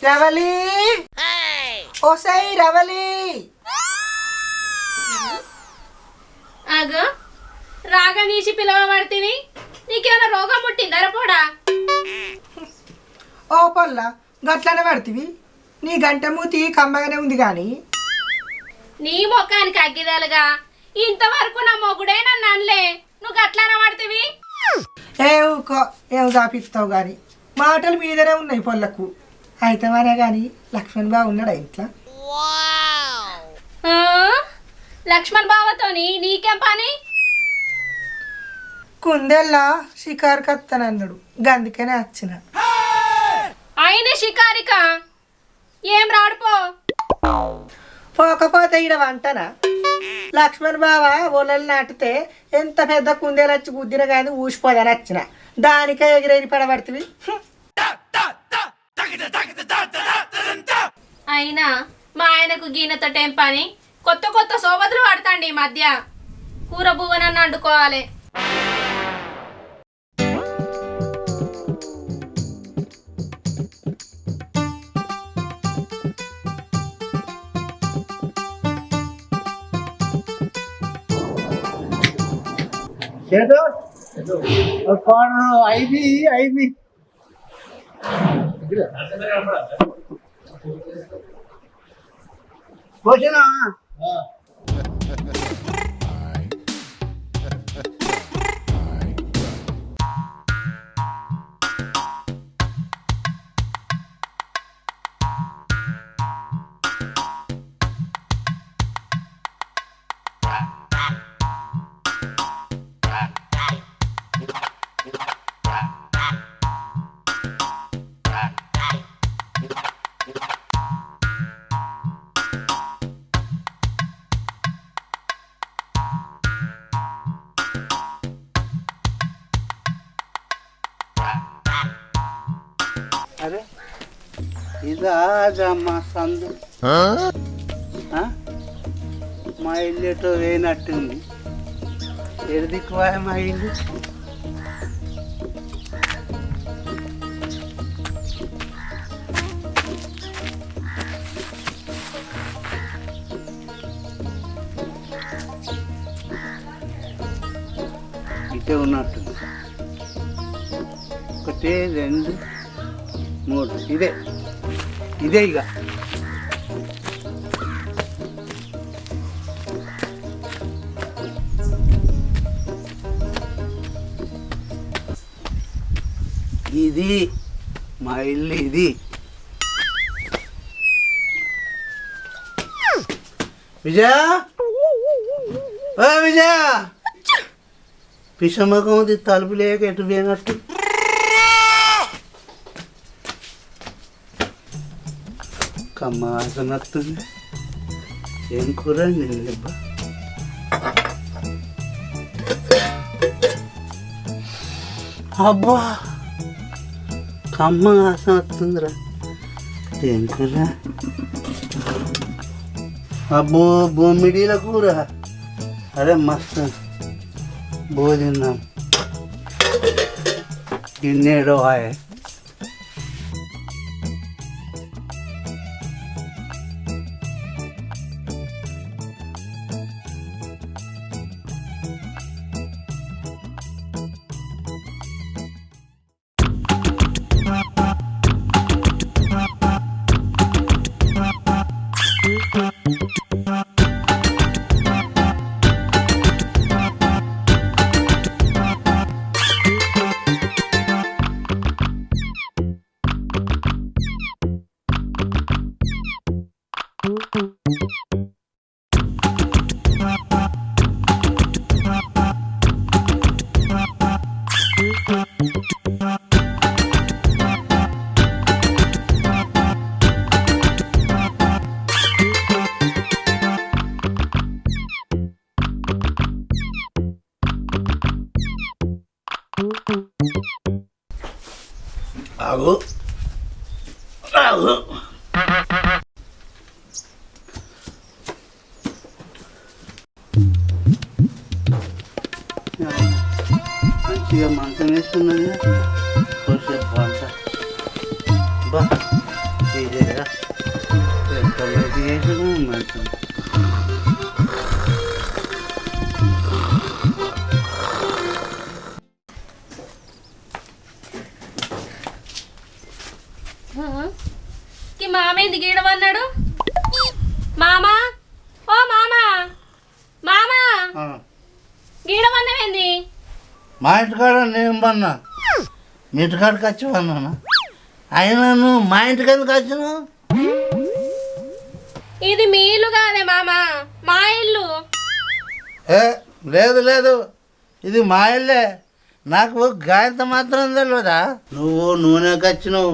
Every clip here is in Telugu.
రవలి ఓసై రవలి అగో రాగం తీసి పిలవబడితివి నీకేమైనా రోగం ముట్టిందా పోడా ఓ పొల్ల గట్లనే పడుతుంది నీ గంట మూతి కమ్మగానే ఉంది కానీ నీ ముఖానికి అగ్గిదలుగా ఇంతవరకు నా మొగుడే నన్ను అనలే నువ్వు గట్లనే పడితివి ఊకో ఏం దాపిస్తావు కానీ మాటలు మీదనే ఉన్నాయి పొల్లకు అయితే మరే కానీ లక్ష్మణ్ బాబు ఉన్నాడా ఇంట్లో ఆ? లక్ష్మణ్ బావతోని నీకేం పని కుందెల్లా షికారు కత్తనన్నాడు గందుకనే వచ్చిన ఆయన షికారిక ఏం రాడుపో పోకపోతే ఈడ వంటనా లక్ష్మణ్ బావ ఒలలు నాటితే ఎంత పెద్ద కుందేలు వచ్చి గుద్దిన కానీ ఊసిపోదని వచ్చిన దానికే ఎగిరెగిరి పడబడుతుంది అయినా మా ఆయనకు గీనతోటేం పని కొత్త కొత్త సోబతులు పడతాండి ఈ మధ్య కూర బువ్వనన్ను వండుకోవాలి భోజనా అరే ఇదాదమ్మా సందు మా ఇల్లు ఎటో వేయనట్టుంది ఎడదిక్కువా మా ఇల్లు ఇటే ఉన్నట్టుంది ఒకటి రెండు మూడు ఇదే ఇదే ఇక ఇది మా ఇల్లు ఇది విజయ విజయ పిషమ్మకం ఉంది తలుపు లేక ఎటు పోయినట్టు కమ్మాసనత్తుంది ఏం కూర నిన్నబ్బా అబ్బా కమ్మ వాసన వస్తుందిరా ఏం కూర అబ్బో బొమ్మిడీల కూర అరే మస్తు భోజనం గిన్నెడో హాయ్ ఇక మంచం వేసుకున్నది కొంచెం పంట బా ఇదేరా ఎంత మంచిగా వేసుకున్నా మంచం. ఈ మామ ఎందుకు గీడమన్నాడు? మామా, ఓ మామా, మామా గీడమన్నవేంది? మా ఇంటికాడ నేను పన్నా మీ ఇంటికాడికి వచ్చి పన్నానా? అయినా నువ్వు మా ఇంటికి ఎందుకు వచ్చినావు? ఇది మీ ఇల్లు కాదే మామా, మా ఇల్లు. ఏ లేదు లేదు, ఇది మా ఇల్లే. నాకు గాయంత మాత్రం తెలియదా? నువ్వు నూనె కచ్చినావు,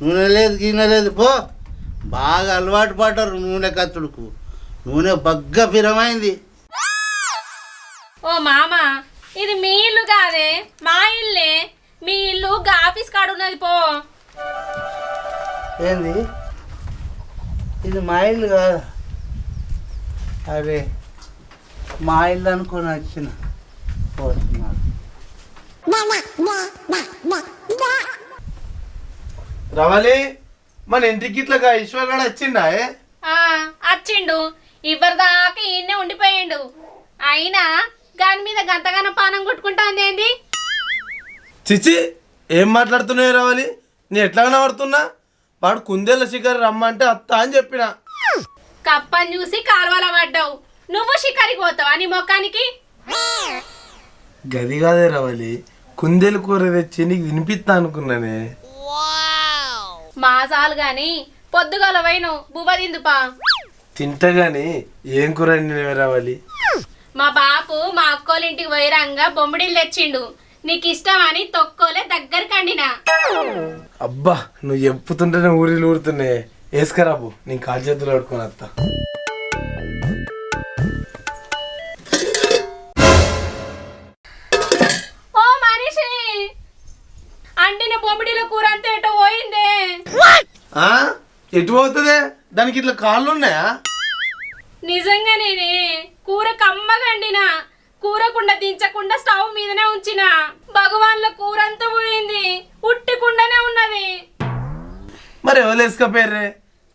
నూనె లేదు గిన్నె లేదు పో. బాగా అలవాటు పడ్డారు నూనె కచ్చుడుకు. నూనె బగ్గ పిరమైంది. ఓ మామా, ఇది మీ ఇల్లు కాదే, మా ఇల్లే. మీ ఇల్లు ఆఫీస్ కాడ ఉన్నది పో. ఏంది ఇది మా ఇల్లు కాదా? అరే మా ఇల్లు అనుకొని వచ్చిన పోతున్నాను. రవాలి మన ఇంటికి ఇట్లా ఈశ్వర్గాడు వచ్చిండా? వచ్చిండు, ఇవ్వరిదాకా ఈయన్నే ఉండిపోయిండు. అయినా దాని మీద గంతగానో పానం కొట్టుకుంటాంది ఏంది? చిచి, ఏం మాట్లాడుతున్నావు రవాలి? నేను ఎట్లా కనబడుతున్నా? వాడు కుందేళ్ళ శిఖరి రమ్మంటే అత్త అని చెప్పిన. కప్పని చూసి కాలువల పడ్డావు, నువ్వు షికారికి పోతావా నీ మొక్కానికి? గది కాదే రవాలి, కుందేలు కూర తెచ్చి నీకు వినిపిస్తా అనుకున్నానే. మాసాలు గాని పొద్దుగాల వైను బువ్వ తిందుపా. తింటా గాని ఏం కూర రవాలి? మా బాపు మా అక్కోలింటికి వైరంగా బొమ్మిడిలు తెచ్చిండు, నీకు ఇష్టమని తొక్కోలే దగ్గరికి అండినా. అబ్బా, నువ్వు చెప్పుతుంటేనే ఊరిలు ఊరుతున్నాయి. వేసుకరాబు, నేను కాలు చేతులు పడుకొని వస్తా. ఓ మనిషి, అండిన బొమ్మిడిల కూర అంతా ఎటో పోయిందే. ఎటు పోతుందే? దానికి ఇట్లా కాళ్ళు ఉన్నాయా? నిజంగా నేనే కూర కమ్మగండినా, కూరకుండా దించకుండా స్టవ్ మీదనే ఉంచిన. భగవాన్ల కూర అంతా పోయింది, ఉట్టికుండానే ఉన్నది. మరి ఎవరు వేసుకపోయారే?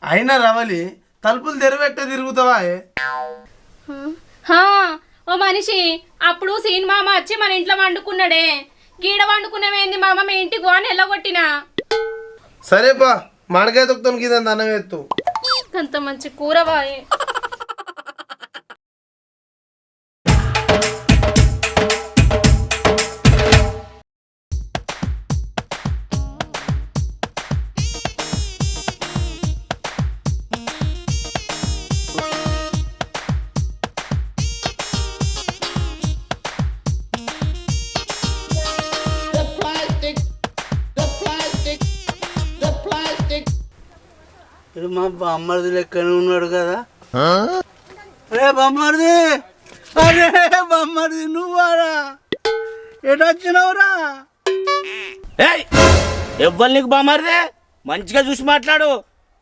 అయినా రవలి తలుపులు తెరవెట్ట తిరుగుతావా? ఓ మనిషి, అప్పుడు సీన్ మామ వచ్చి మన ఇంట్లో వండుకున్నాడే. గీడ వండుకున్నావేంది మామ, మీ ఇంటికి అని ఎల్లగొట్టినా. సరేపా, మాడకాయ తొక్కుతాను కింద అన్నం ఎత్తు. అంత మంచి కూర బాయే. ఇది మా బామ్మర్ది లెక్కనే ఉన్నాడు కదా. అరే బామ్మర్ది, అరే బామ్మర్ది నువ్వారా? ఎటు వచ్చినావురా? ఎవ్వరు నీకు బామారిదే? మంచిగా చూసి మాట్లాడు,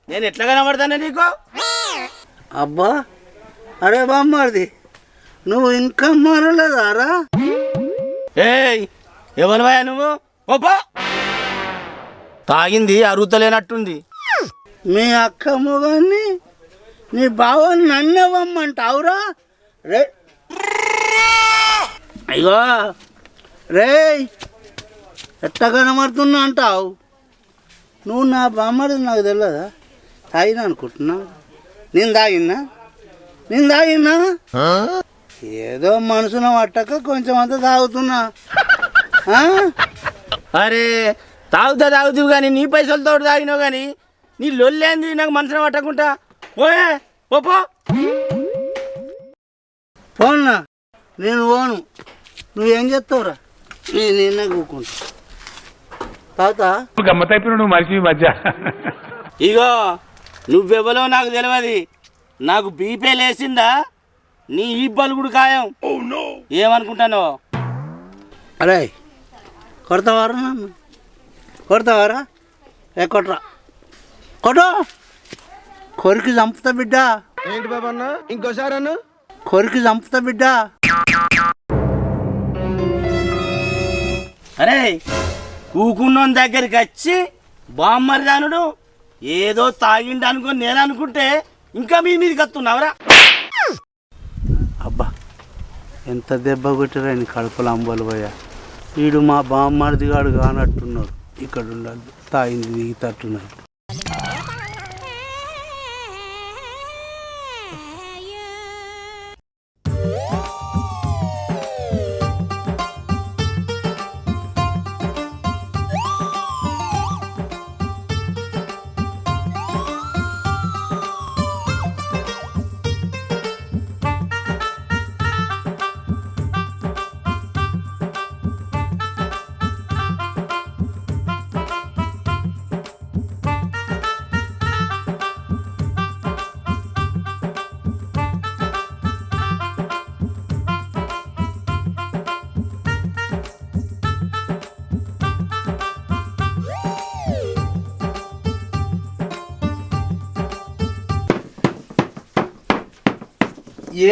నేను ఎట్లా కనబడతానే నీకు? అబ్బా, అరే బామ్మర్ది నువ్వు ఇంకా మారలేదారా? ఏయ్, ఎవరివా నువ్వు? ఓపో, తాగింది అరుగుతలేనట్టుంది. మీ అక్క మొగాన్ని నీ బావ నన్నవ్వమ్మంటావురా? రే అయ్యో రే, ఎట్లా కనబడుతున్నా అంటావు? నువ్వు నా బామ్మది నాకు తెలియదా? తాగినా అనుకుంటున్నావు? నేను తాగినా ఏదో మనసున పట్టక కొంచెం అంతా తాగుతున్నా. అరే తాగుతావు కానీ నీ పైసలతో తాగినావు కానీ నీ లొల్లేంది నాకు మనసున పట్టకుండా? పోయే ఓపో. పోన్నా, నేను పోను. నువ్వేం చేస్తావురా? నేనే కూకుంటా. తాత గమ్మతైపోయినా నువ్వు మనిషి మధ్య. ఇగో నువ్వెవరో నాకు తెలియదు, నాకు బీపీ లేసిందా నీ ఈ బలుగుడు ఖాయం. ఏమనుకుంటానో? అరే కొడతావారా? నన్ను కొడతావారా? కొట్రా, కొట్టు. కొరికి చంపుతా బిడ్డ. ఏంటి బాబా అన్న, ఇంకోసారి అన్న? కొరికి చంపుతా బిడ్డ. అరే కూకున్నోని దగ్గరికి వచ్చి బామ్మరిదానుడు ఏదో తాగిండు అనుకుని నేను అనుకుంటే ఇంకా మీదకి వస్తున్నావురా. అబ్బా ఎంత దెబ్బ కొట్టారా నీ కడుపులో అంబలు పోయా. వీడు మా బామ్మడిదిగాడు కానట్టున్నాడు. ఇక్కడ ఉండాలి తాగింది దిగితట్టున్నాడు.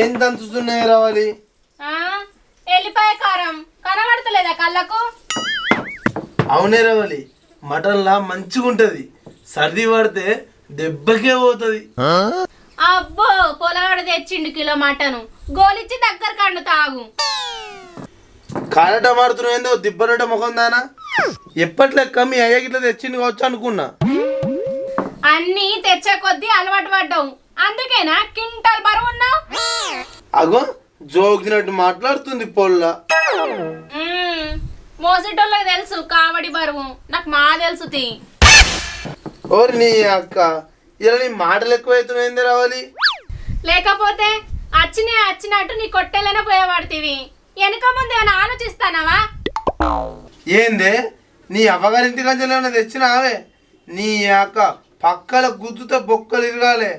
ఏం దంచుతున్నాయి రావాలి? ఎల్లిపాయ కారం కనబడతలేదా కళ్ళకు? అవునే రావాలి, మటన్లా మంచిగా ఉంటది, సర్ది పడితే దెబ్బకే పోతుంది. అబ్బో పొలగాడు తెచ్చిండు కిలో మటను, గోలిచ్చి దగ్గర కండు తాగు. కాలట మారుతున్నావు ఏందో దిబ్బరట ముఖం దానా. ఎప్పటి లెక్క మీ అయ్యకి ఇట్లా తెచ్చింది కావచ్చు అనుకున్నా. అన్నీ తెచ్చే కొద్దీ అలవాటు పడ్డావు, అందుకేనా కింటాల్ బరువున్నావు. అగో జోగినట్టు మాట్లాడుతుంది పొల్ల. మోసేటోళ్ళకి తెలుసు కావడి బరువు, నాకు మా తెలుసు తీ. ఓరి నీ అక్క, ఇలా నీ మాటలు ఎక్కువైతున్నాయింది రావాలి. లేకపోతే వచ్చినట్టు నీ కొట్టెలనే పోయేవాడుతీవి, వెనక ముందు ఏమైనా ఆలోచిస్తానవా? ఏందే నీ అవ్వగారింటి కంచెలు ఏమైనా తెచ్చినావే? నీ అక్క పక్కల గుద్దుతో బొక్కలు ఇరగాలే.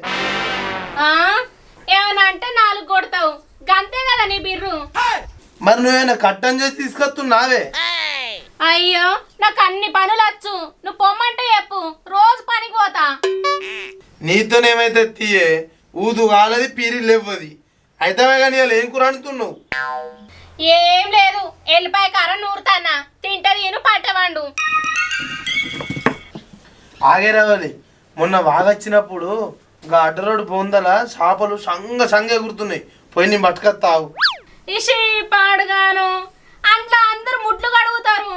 ఏమన్నా అంటే 4 కొడతావు, గంతే కదా నీ బిర్రు. మరి నువ్వేమైనా కట్టం చేసి తీసుకొస్తున్నావే? అయ్యో నాకు అన్ని పనులు వచ్చు, నువ్వు పొమ్మంటే చెప్పు, రోజు పనికి పోతా. నీతోనేమైతే తీయే, ఊదు కాలది పీరి లేవది అయితే కానీ వాళ్ళు ఏం కూర అంటున్నావు? ఏం లేదు, ఎల్లిపాయ కారం నూరుతానా, తింటది నేను పట్టవండు. ఆగే రావాలి, మొన్న వాగొచ్చినప్పుడు ఇంకా అడ్డరోడ్డు బొందల చేపలు సంగ ఎగురుతున్నాయి, పోయి నీ బట్టుకత్తావు. ఇషి పాడుగాను, అంట్లో అందరు ముడ్లు కడుగుతారు.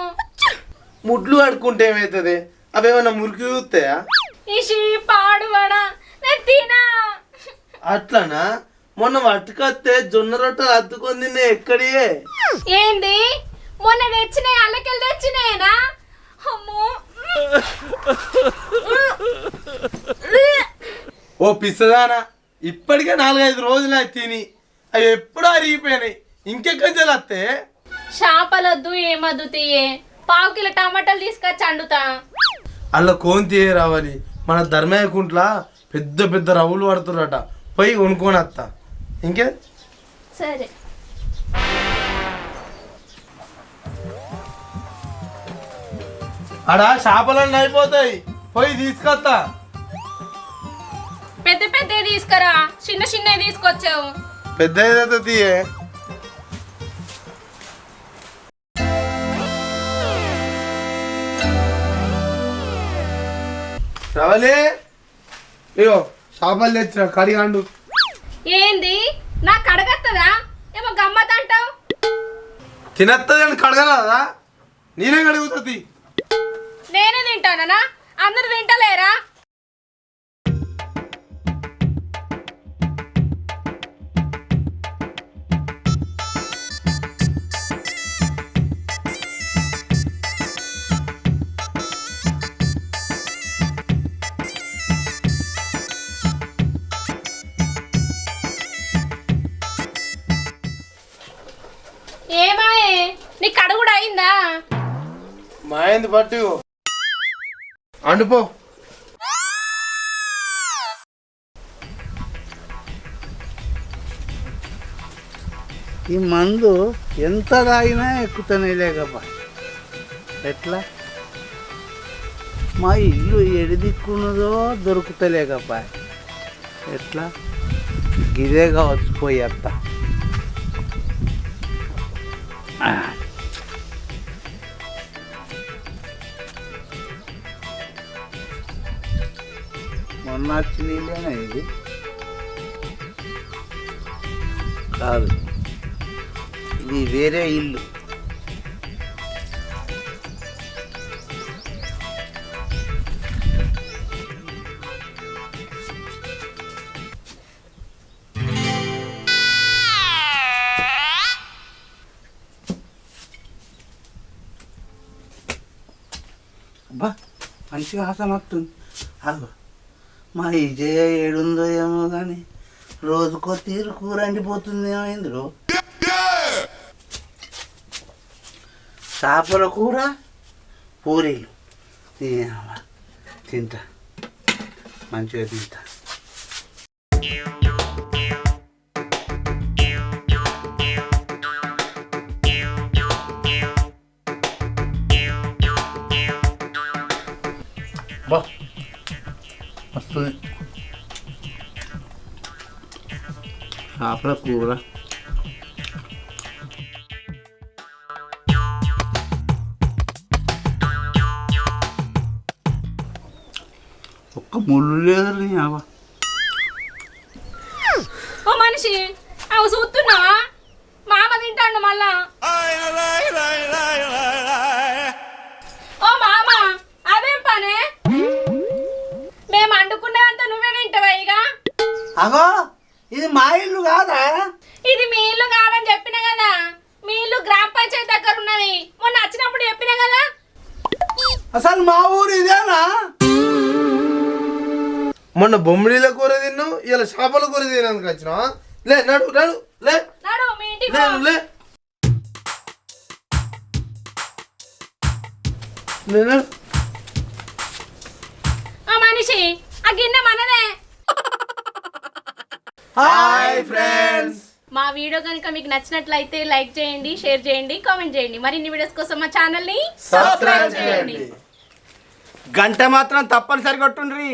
ముడ్లు కడుక్కుంటే ఏమవుతుంది? అవేమన్నా మురికి చూస్తాయా? ఇషి పాడువాడా, నేను తినా. అట్లనా? మొన్న పట్టుకొస్తే జొన్న రొట్టెలు అద్దుకొని తిన్నా ఎక్కడియే? ఏంది మొన్న తెచ్చినాయి, అల్లకెళ్ళి తెచ్చినాయేనా? అమ్మో ఓ పిసదానా, ఇప్పటికే 4-5 రోజులు అవి తిని అవి ఎప్పుడూ అరిగిపోయినాయి, ఇంకెక్కడి వస్తే? చేపలొద్దు ఏమద్దు తీయే, 1/4 కిలో టమాటాలు తీసుకొచ్చి అండుతా. అలా కోన్ తీయ రావాలి, మన ధర్మయ్య కుంట్ల పెద్ద పెద్ద రవ్వులు పడుతురట, పోయి కొనుక్కొని వస్తా. ఇంకే సరే. ఆడ చేపలన్నీ అయిపోతాయి, పోయి తీసుకొస్తా. పెద్ద పెద్ద తీసుకురా, చిన్న తీసుకొచ్చావు. పెద్ద ఏదైతే తీయే. రావాలి, ఇగో చేపలు తెచ్చిన కడిగాండు. ఏంది నాకు కడగత్తదా? ఏమో గమ్మత్ అంటావు. తినత్తది అని కడగలదా? నేనే కడుగుతుంది. నేనే తింటానా? అందరు తింటలేరా? ఏమాయే నీ కడుగుడు అయిందా? మాయంది పట్టు అండుపో. ఈ మందు ఎంత తాగినా ఎక్కుతనే లేకప్ప. ఎట్లా మా ఇల్లు ఎడిదిక్కున్నదో దొరుకుతలేకప్ప. ఎట్లా గిదే కావచ్చు, పోయి అత్త. మొన్న వచ్చిన ఇల్లేనా ఇది? కాదు, ఇది వేరే ఇల్లు. అబ్బా, మంచిగా ఆసన వస్తుంది. ఆగు, మా విజయ ఏడుందో ఏమో కానీ రోజుకో తీరు కూర అండిపోతుంది. ఏమైందిరో? చేపల కూర, పూరీలు తింటా, మంచిగా తింటా. బా వస్తుంది చేపల కూర. ఒక్క ముళ్ళు లేదు నీ అవ్వ. ఓ మనిషి అవి చూస్తున్నావా? మామ తింటాడు మళ్ళా. ఓ మామ, అదేం పనే? మేము అండుకున్నదంతా నువ్వే తింటావా ఇక? అగో, ఇది మా ఇల్లు కాదా? ఇది మీ ఇల్లు కాదని చెప్పిన కదా. మీ ఇల్లు గ్రామ పంచాయతీ దగ్గర ఉన్నది. మొన్న వచ్చినప్పుడు చెప్పిన కదా. అసలు మా ఊరు ఇదేనా? మొన్న బొమ్మిడిల కూర తిన్నావు, ఇలా చేపల కూర తినేందుకు వచ్చినావా? లే నడు నడు లే నాడు మీ ఇంటికి లే పో. లే లే నడు. ఆ మనిషి, ఆ గిన్నె మనదే. హాయ్ ఫ్రెండ్స్, మా వీడియో కనుక మీకు నచ్చినట్లయితే లైక్ చేయండి, షేర్ చేయండి, కామెంట్ చేయండి. మరిన్ని వీడియోస్ కోసం మా ఛానల్ని సబ్స్క్రైబ్ చేయండి. గంట మాత్రం తప్పనిసరి కొట్టుండ్రి.